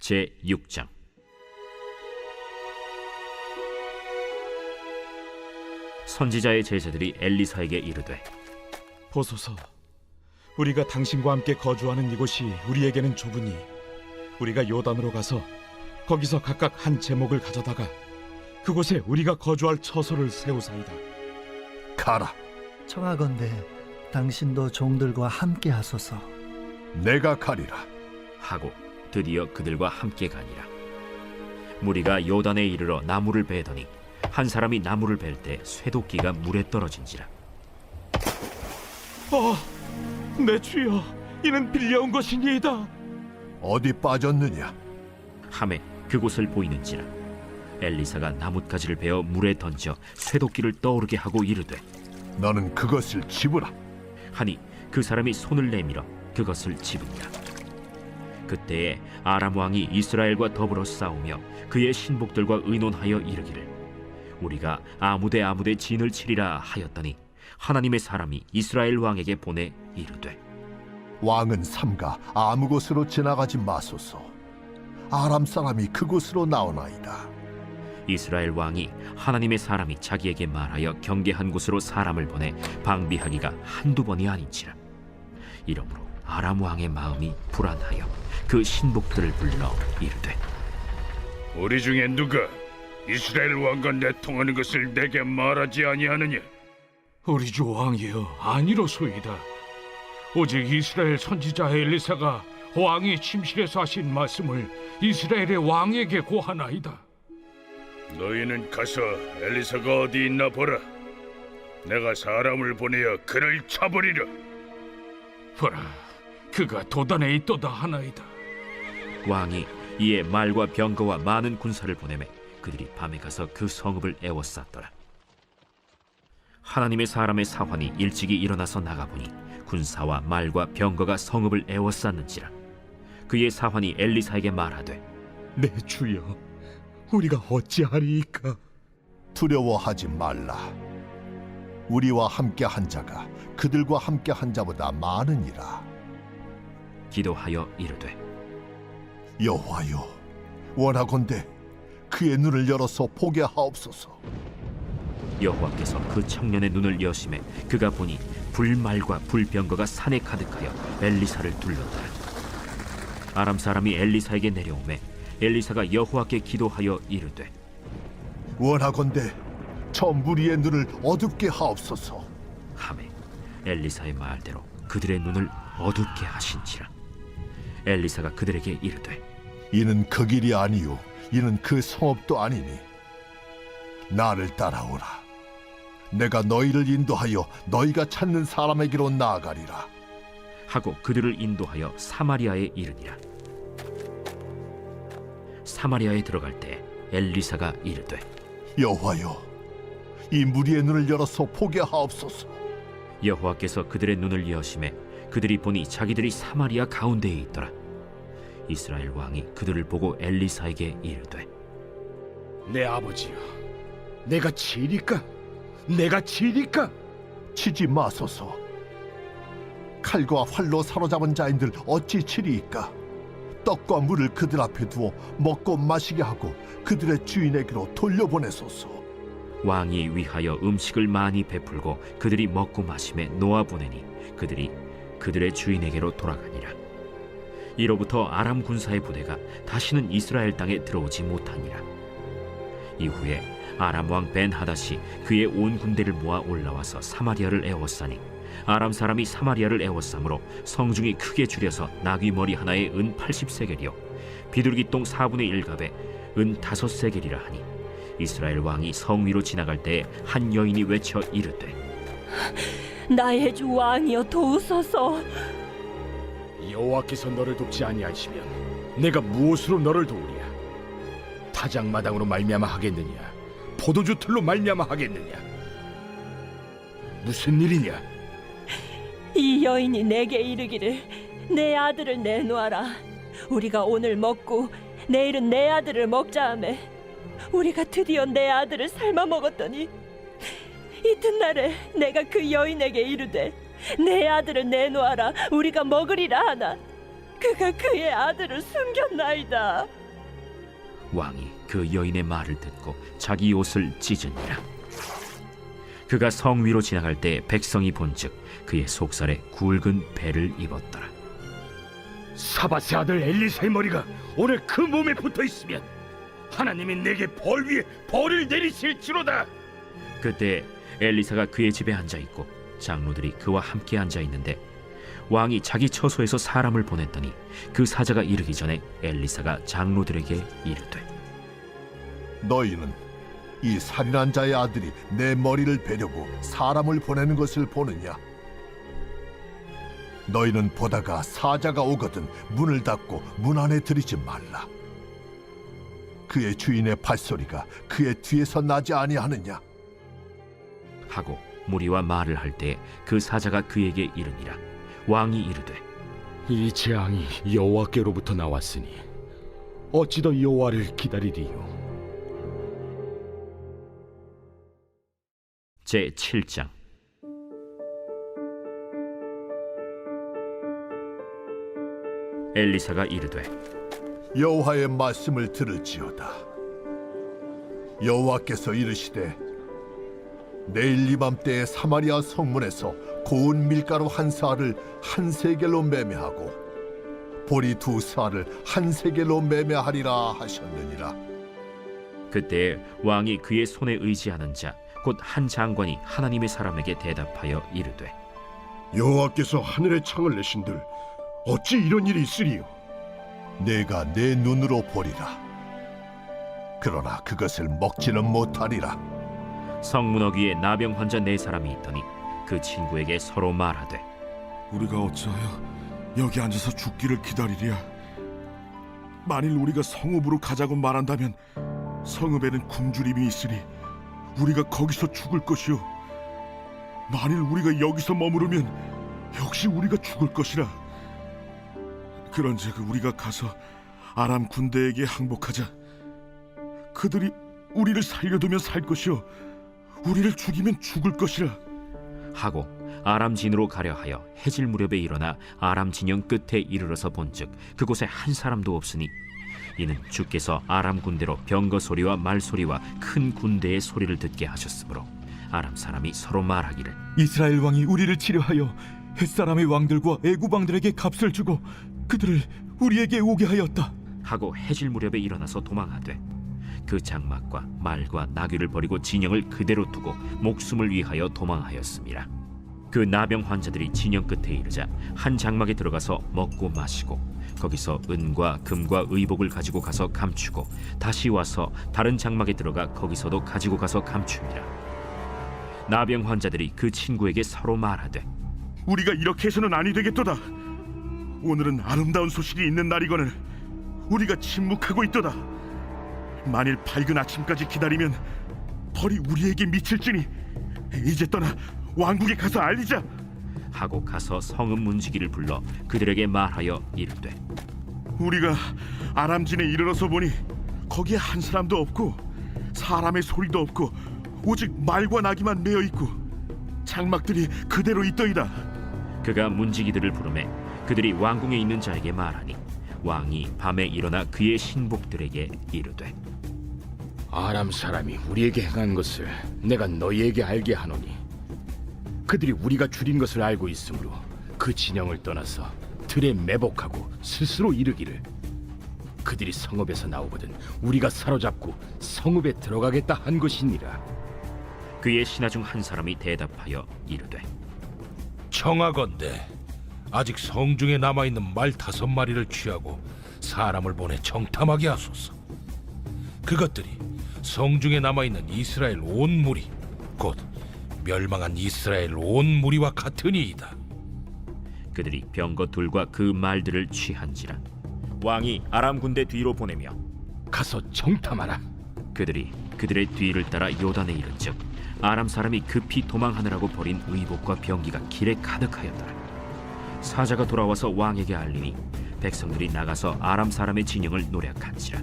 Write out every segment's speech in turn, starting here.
제6장. 선지자의 제자들이 엘리사에게 이르되, 보소서, 우리가 당신과 함께 거주하는 이곳이 우리에게는 좁으니 우리가 요단으로 가서 거기서 각각 한 제목을 가져다가 그곳에 우리가 거주할 처소를 세우사이다. 가라. 청하건대 당신도 종들과 함께 하소서. 내가 가리라. 하고 드디어 그들과 함께 가니라. 무리가 요단에 이르러 나무를 베더니 한 사람이 나무를 벨 때 쇠도끼가 물에 떨어진지라. 내 주여, 이는 빌려온 것이니이다. 어디 빠졌느냐? 함에 그곳을 보이는지라. 엘리사가 나뭇가지를 베어 물에 던져 쇠도끼를 떠오르게 하고 이르되, 너는 그것을 집으라. 하니 그 사람이 손을 내밀어 그것을 집으니라. 그때에 아람 왕이 이스라엘과 더불어 싸우며 그의 신복들과 의논하여 이르기를, 우리가 아무데 진을 치리라 하였더니 하나님의 사람이 이스라엘 왕에게 보내 이르되, 왕은 삼가 아무 곳으로 지나가지 마소서. 아람 사람이 그곳으로 나오나이다. 이스라엘 왕이 하나님의 사람이 자기에게 말하여 경계한 곳으로 사람을 보내 방비하기가 한두 번이 아닌지라. 이러므로 아람 왕의 마음이 불안하여 그 신복들을 불러 이르되, 우리 중에 누가 이스라엘 왕과 내통하는 것을 내게 말하지 아니하느냐? 우리 주 왕이여, 아니로소이다. 오직 이스라엘 선지자 엘리사가 왕이 침실에서 하신 말씀을 이스라엘의 왕에게 고하나이다. 너희는 가서 엘리사가 어디 있나 보라. 내가 사람을 보내어 그를 쳐버리라. 보라, 그가 도단에 있도다 하나이다. 왕이 이에 말과 병거와 많은 군사를 보내매 그들이 밤에 가서 그 성읍을 에워쌌더라. 하나님의 사람의 사환이 일찍이 일어나서 나가보니 군사와 말과 병거가 성읍을 에워쌌는지라. 그의 사환이 엘리사에게 말하되, 내 주여, 우리가 어찌하리이까? 두려워하지 말라. 우리와 함께 한 자가 그들과 함께 한 자보다 많으니라. 기도하여 이르되, 여호와여, 원하건대 그의 눈을 열어서 보게 하옵소서. 여호와께서 그 청년의 눈을 여심해 그가 보니 불말과 불병거가 산에 가득하여 엘리사를 둘렀더라. 아람 사람이 엘리사에게 내려오매 엘리사가 여호와께 기도하여 이르되, 원하건대 저 무리의 눈을 어둡게 하옵소서. 하매 엘리사의 말대로 그들의 눈을 어둡게 하신지라. 엘리사가 그들에게 이르되, 이는 그 길이 아니요 이는 그 성읍도 아니니 나를 따라오라. 내가 너희를 인도하여 너희가 찾는 사람에게로 나아가리라. 하고 그들을 인도하여 사마리아에 이르니라. 사마리아에 들어갈 때 엘리사가 이르되, 여호와여, 이 무리의 눈을 열어서 보게 하옵소서. 여호와께서 그들의 눈을 여심해 그들이 보니 자기들이 사마리아 가운데에 있더라. 이스라엘 왕이 그들을 보고 엘리사에게 이르되, 내 아버지여, 내가 치리까? 내가 치리까? 치지 마소서. 칼과 활로 사로잡은 자인들 어찌 치리이까? 떡과 물을 그들 앞에 두어 먹고 마시게 하고 그들의 주인에게로 돌려보내소서. 왕이 위하여 음식을 많이 베풀고 그들이 먹고 마심에 놓아보내니 그들이 그들의 주인에게로 돌아가니라. 이로부터 아람 군사의 부대가 다시는 이스라엘 땅에 들어오지 못하니라. 이후에 아람 왕 벤하닷이 그의 온 군대를 모아 올라와서 사마리아를 에워싸니 아람 사람이 사마리아를 에워싸므로 성중이 크게 줄여서 나귀 머리 하나에 은 80세겔이요 비둘기똥 4분의 1갑에 은 5세겔이라 하니, 이스라엘 왕이 성 위로 지나갈 때에 한 여인이 외쳐 이르되, 나의 주 왕이여, 도우소서. 여호와께서 너를 돕지 아니하시면 내가 무엇으로 너를 도우랴? 타작마당으로 말미암아 하겠느냐? 포도주 틀로 말미암아 하겠느냐? 무슨 일이냐? 이 여인이 내게 이르기를, 내 아들을 내놓아라. 우리가 오늘 먹고 내일은 내 아들을 먹자 하매 우리가 드디어 내 아들을 삶아 먹었더니 이튿날에 내가 그 여인에게 이르되, 내 아들을 내놓아라, 우리가 먹으리라 하나 그가 그의 아들을 숨겼나이다. 왕이 그 여인의 말을 듣고 자기 옷을 찢으니라. 그가 성 위로 지나갈 때 백성이 본즉 그의 속살에 굵은 배를 입었더라. 사밧의 아들 엘리사의 머리가 오늘 그 몸에 붙어 있으면 하나님이 내게 벌 위에 벌을 내리실지로다. 그때 엘리사가 그의 집에 앉아 있고 장로들이 그와 함께 앉아 있는데 왕이 자기 처소에서 사람을 보냈더니 그 사자가 이르기 전에 엘리사가 장로들에게 이르되 너희는 이 살인한 자의 아들이 내 머리를 베려고 사람을 보내는 것을 보느냐? 너희는 보다가 사자가 오거든 문을 닫고 문 안에 들이지 말라. 그의 주인의 발소리가 그의 뒤에서 나지 아니하느냐? 하고 무리와 말을 할 때 그 사자가 그에게 이르니라. 왕이 이르되 이 재앙이 여호와께로부터 나왔으니 어찌 더 여호와를 기다리리요? 제 7장. 엘리사가 이르되 여호와의 말씀을 들을지어다. 여호와께서 이르시되 내일 이맘때에 사마리아 성문에서 고운 밀가루 한 사알을 한 세겔로 매매하고 보리 두 사알을 한 세겔로 매매하리라 하셨느니라. 그때 왕이 그의 손에 의지하는 자 곧 한 장관이 하나님의 사람에게 대답하여 이르되 여호와께서 하늘의 창을 내신들 어찌 이런 일이 있으리요? 내가 내 눈으로 보리라. 그러나 그것을 먹지는 못하리라. 성문허 위에 나병 환자 4사람이 있더니 그 친구에게 서로 말하되 우리가 어찌하여 여기 앉아서 죽기를 기다리랴? 만일 우리가 성읍으로 가자고 말한다면 성읍에는 굶주림이 있으니 우리가 거기서 죽을 것이요, 만일 우리가 여기서 머무르면 역시 우리가 죽을 것이라. 그런즉 우리가 가서 아람 군대에게 항복하자. 그들이 우리를 살려두면 살 것이요 우리를 죽이면 죽을 것이라. 하고 아람 진으로 가려 하여 해질 무렵에 일어나 아람 진영 끝에 이르러서 본즉 그곳에 한 사람도 없으니 이는 주께서 아람 군대로 병거 소리와 말 소리와 큰 군대의 소리를 듣게 하셨으므로 아람 사람이 서로 말하기를 이스라엘 왕이 우리를 치려하여 햇사람의 왕들과 애굽 왕들에게 값을 주고 그들을 우리에게 오게 하였다 하고 해질 무렵에 일어나서 도망하되 그 장막과 말과 나귀를 버리고 진영을 그대로 두고 목숨을 위하여 도망하였습니다. 그 나병 환자들이 진영 끝에 이르자 한 장막에 들어가서 먹고 마시고 거기서 은과 금과 의복을 가지고 가서 감추고 다시 와서 다른 장막에 들어가 거기서도 가지고 가서 감춥니다. 나병 환자들이 그 친구에게 서로 말하되 우리가 이렇게 해서는 아니 되겠도다. 오늘은 아름다운 소식이 있는 날이거늘 우리가 침묵하고 있도다. 만일 밝은 아침까지 기다리면 벌이 우리에게 미칠지니 이제 떠나 왕국에 가서 알리자. 하고 가서 성읍 문지기를 불러 그들에게 말하여 이르되 우리가 아람진에 이르러서 보니 거기에 한 사람도 없고 사람의 소리도 없고 오직 말과 나귀만 메어 있고 장막들이 그대로 있더이다. 그가 문지기들을 부르매 그들이 왕궁에 있는 자에게 말하니 왕이 밤에 일어나 그의 신복들에게 이르되 아람 사람이 우리에게 행한 것을 내가 너희에게 알게 하노니 그들이 우리가 줄인 것을 알고 있으므로 그 진영을 떠나서 들에 매복하고 스스로 이르기를 그들이 성읍에서 나오거든 우리가 사로잡고 성읍에 들어가겠다 한 것이니라. 그의 신하 중 한 사람이 대답하여 이르되 청하건대 아직 성중에 남아있는 말 5마리를 취하고 사람을 보내 정탐하게 하소서. 그것들이 성중에 남아있는 이스라엘 온 무리 곧 멸망한 이스라엘 온 무리와 같으니이다. 그들이 병거 둘과 그 말들을 취한지라 왕이 아람 군대 뒤로 보내며 가서 정탐하라. 그들이 그들의 뒤를 따라 요단에 이른즉 아람 사람이 급히 도망하느라고 버린 의복과 병기가 길에 가득하였더라. 사자가 돌아와서 왕에게 알리니 백성들이 나가서 아람 사람의 진영을 노략한지라.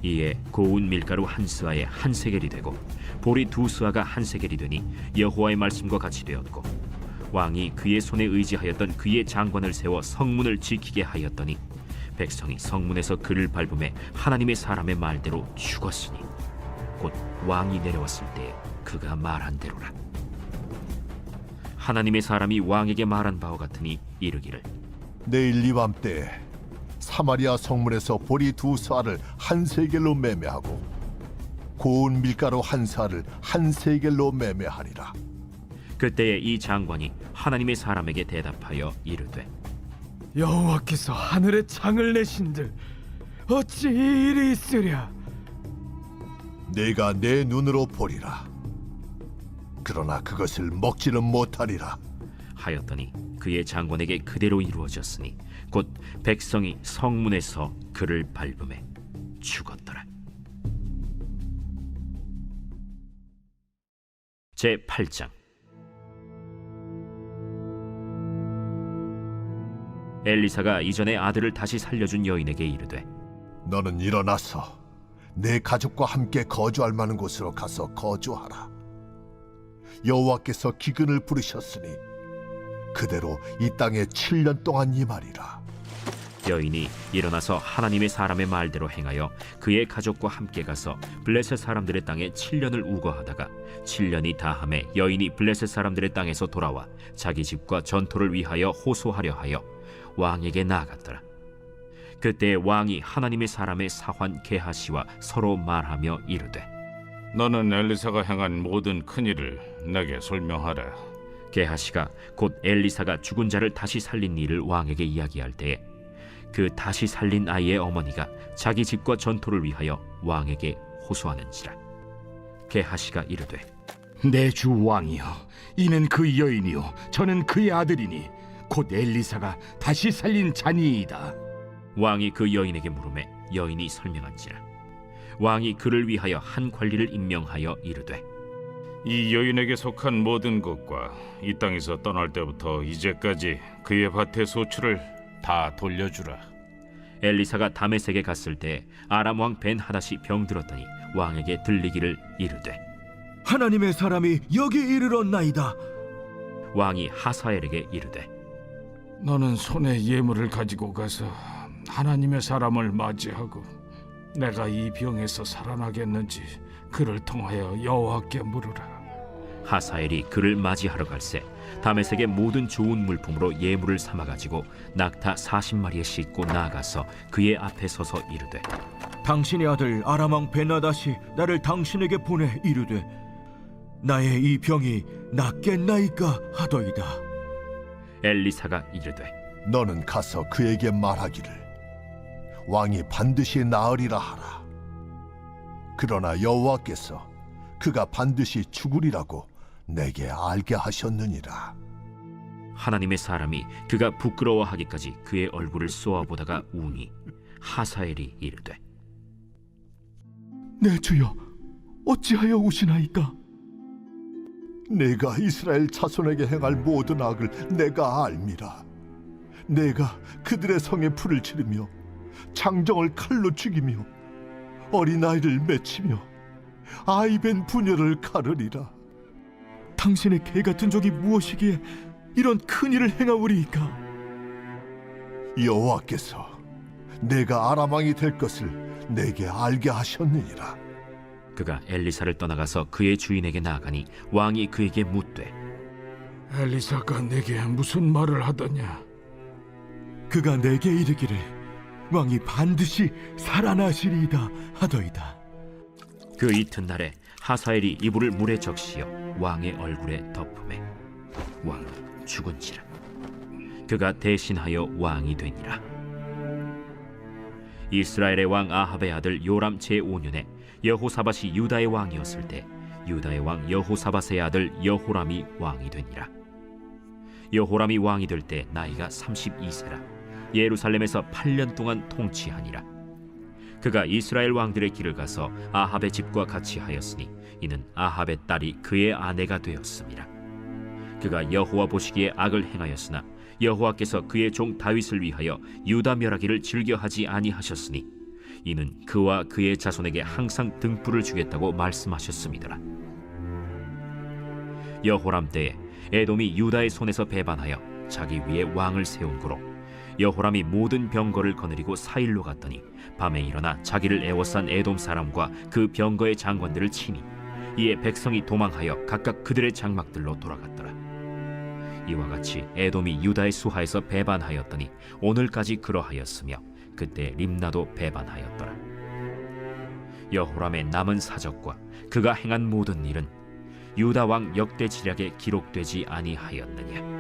이에 고운 밀가루 한 스아에 한 세겔이 되고 보리 2스아가 한 세겔이 되니 여호와의 말씀과 같이 되었고 왕이 그의 손에 의지하였던 그의 장관을 세워 성문을 지키게 하였더니 백성이 성문에서 그를 밟음에 하나님의 사람의 말대로 죽었으니 곧 왕이 내려왔을 때에 그가 말한 대로라. 하나님의 사람이 왕에게 말한 바와 같으니 이르기를 내일 이맘때 사마리아 성문에서 보리 2쌀을 한 세겔로 매매하고 고운 밀가루 1쌀을 한 세겔로 매매하리라. 그때에 이 장관이 하나님의 사람에게 대답하여 이르되 여호와께서 하늘에 창을 내신들 어찌 이 일이 있으랴? 내가 내 눈으로 보리라. 그러나 그것을 먹지는 못하리라. 하였더니 그의 장관에게 그대로 이루어졌으니 곧 백성이 성문에서 그를 밟음에 죽었더라. 제 8장. 엘리사가 이전에 아들을 다시 살려준 여인에게 이르되 너는 일어나서 내 가족과 함께 거주할 만한 곳으로 가서 거주하라. 여호와께서 기근을 부르셨으니 그대로 이 땅에 7년 동안 임하리라. 여인이 일어나서 하나님의 사람의 말대로 행하여 그의 가족과 함께 가서 블레셋 사람들의 땅에 7년을 우거하다가 7년이 다함에 여인이 블레셋 사람들의 땅에서 돌아와 자기 집과 전토를 위하여 호소하려 하여 왕에게 나아갔더라. 그때 왕이 하나님의 사람의 사환 게하시와 서로 말하며 이르되 너는 엘리사가 행한 모든 큰 일을 내게 설명하라. 게하시가 곧 엘리사가 죽은 자를 다시 살린 일을 왕에게 이야기할 때에 그 다시 살린 아이의 어머니가 자기 집과 전토를 위하여 왕에게 호소하는지라. 게하시가 이르되 내 주 왕이여, 이는 그 여인이요 저는 그의 아들이니 곧 엘리사가 다시 살린 자니이다. 왕이 그 여인에게 물으매 여인이 설명한지라. 왕이 그를 위하여 한 관리를 임명하여 이르되 이 여인에게 속한 모든 것과 이 땅에서 떠날 때부터 이제까지 그의 밭의 소출을 다 돌려주라. 엘리사가 다메섹에 갔을 때 아람 왕 벤하닷이 병들었더니 왕에게 들리기를 이르되 하나님의 사람이 여기 이르렀나이다. 왕이 하사엘에게 이르되 너는 손에 예물을 가지고 가서 하나님의 사람을 맞이하고 내가 이 병에서 살아나겠는지 그를 통하여 여호와께 물으라. 하사엘이 그를 맞이하러 갈새 다메섹의 모든 좋은 물품으로 예물을 삼아가지고 낙타 40마리에 싣고 나아가서 그의 앞에 서서 이르되 당신의 아들 아람 왕 벤하닷이 나를 당신에게 보내 이르되 나의 이 병이 낫겠나이까 하더이다. 엘리사가 이르되 너는 가서 그에게 말하기를 왕이 반드시 나으리라 하라. 그러나 여호와께서 그가 반드시 죽으리라고 내게 알게 하셨느니라. 하나님의 사람이 그가 부끄러워하기까지 그의 얼굴을 쏘아보다가 우니 하사엘이 이르되 내 주여 어찌하여 우시나이까? 내가 이스라엘 자손에게 행할 모든 악을 내가 알미라. 내가 그들의 성에 불을 지르며 장정을 칼로 죽이며 어린아이를 맺히며 아이벤 부녀를 가르리라. 당신의 개 같은 적이 무엇이기에 이런 큰 일을 행하오리이까? 여호와께서 내가 아람 왕이 될 것을 내게 알게 하셨느니라. 그가 엘리사를 떠나가서 그의 주인에게 나아가니 왕이 그에게 묻되 엘리사가 내게 무슨 말을 하더냐? 그가 내게 이르기를 왕이 반드시 살아나시리이다 하더이다. 그 이튿날에 하사엘이 이불을 물에 적시어 왕의 얼굴에 덮음에 왕은 죽은지라. 그가 대신하여 왕이 되니라. 이스라엘의 왕 아합의 아들 요람 제5년에 여호사밧이 유다의 왕이었을 때 유다의 왕 여호사밧의 아들 여호람이 왕이 되니라. 여호람이 왕이 될 때 나이가 32세라. 예루살렘에서 8년 동안 통치하니라. 그가 이스라엘 왕들의 길을 가서 아합의 집과 같이 하였으니 이는 아합의 딸이 그의 아내가 되었음이라. 그가 여호와 보시기에 악을 행하였으나 여호와께서 그의 종 다윗을 위하여 유다 멸하기를 즐겨하지 아니하셨으니 이는 그와 그의 자손에게 항상 등불을 주겠다고 말씀하셨음이더라. 여호람 때에 에돔이 유다의 손에서 배반하여 자기 위에 왕을 세운 고로 여호람이 모든 병거를 거느리고 사일로 갔더니 밤에 일어나 자기를 애워싼 에돔 사람과 그 병거의 장관들을 치니 이에 백성이 도망하여 각각 그들의 장막들로 돌아갔더라. 이와 같이 에돔이 유다의 수하에서 배반하였더니 오늘까지 그러하였으며 그때 림나도 배반하였더라. 여호람의 남은 사적과 그가 행한 모든 일은 유다 왕 역대지략에 기록되지 아니하였느냐.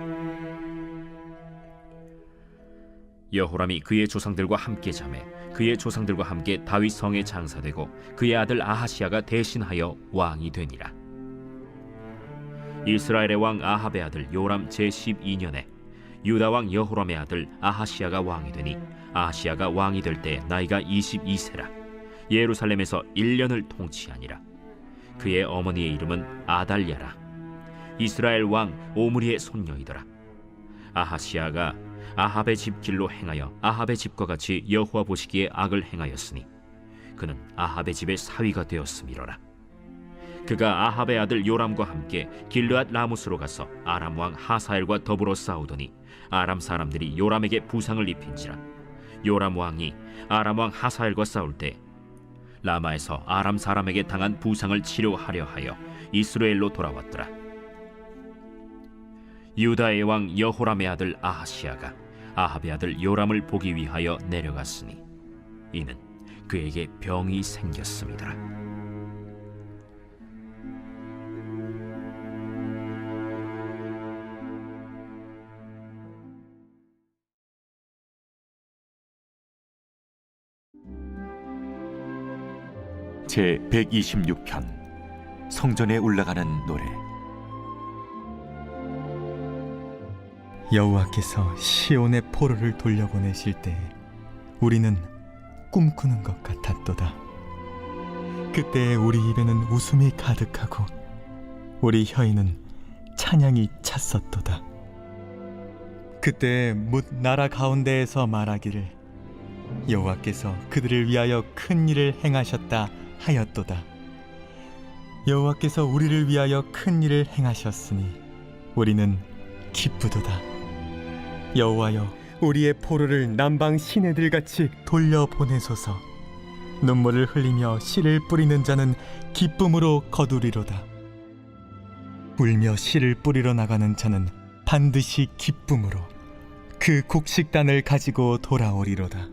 여호람이 그의 조상들과 함께 자매 그의 조상들과 함께 다윗 성에 장사되고 그의 아들 아하시야가 대신하여 왕이 되니라. 이스라엘의 왕 아합의 아들 요람 제12년에 유다 왕 여호람의 아들 아하시야가 왕이 되니 아하시야가 왕이 될 때 나이가 22세라. 예루살렘에서 1년을 통치하니라. 그의 어머니의 이름은 아달랴라. 이스라엘 왕 오므리의 손녀이더라. 아하시야가 아합의 집 길로 행하여 아합의 집과 같이 여호와 보시기에 악을 행하였으니 그는 아합의 집의 사위가 되었음이로라. 그가 아합의 아들 요람과 함께 길르앗 라무스로 가서 아람 왕 하사엘과 더불어 싸우더니 아람 사람들이 요람에게 부상을 입힌지라. 요람 왕이 아람 왕 하사엘과 싸울 때 라마에서 아람 사람에게 당한 부상을 치료하려 하여 이스라엘로 돌아왔더라. 유다의 왕 여호람의 아들 아하시야가 아합의 아들 요람을 보기 위하여 내려갔으니 이는 그에게 병이 생겼습니다. 제 126편 성전에 올라가는 노래. 여호와께서 시온의 포로를 돌려보내실 때 우리는 꿈꾸는 것 같았도다. 그때 우리 입에는 웃음이 가득하고 우리 혀에는 찬양이 찼었도다. 그때 뭇 나라 가운데에서 말하기를 여호와께서 그들을 위하여 큰 일을 행하셨다 하였도다. 여호와께서 우리를 위하여 큰 일을 행하셨으니 우리는 기쁘도다. 여호와여, 우리의 포로를 남방 시내들같이 돌려보내소서. 눈물을 흘리며 씨를 뿌리는 자는 기쁨으로 거두리로다. 울며 씨를 뿌리러 나가는 자는 반드시 기쁨으로 그 곡식단을 가지고 돌아오리로다.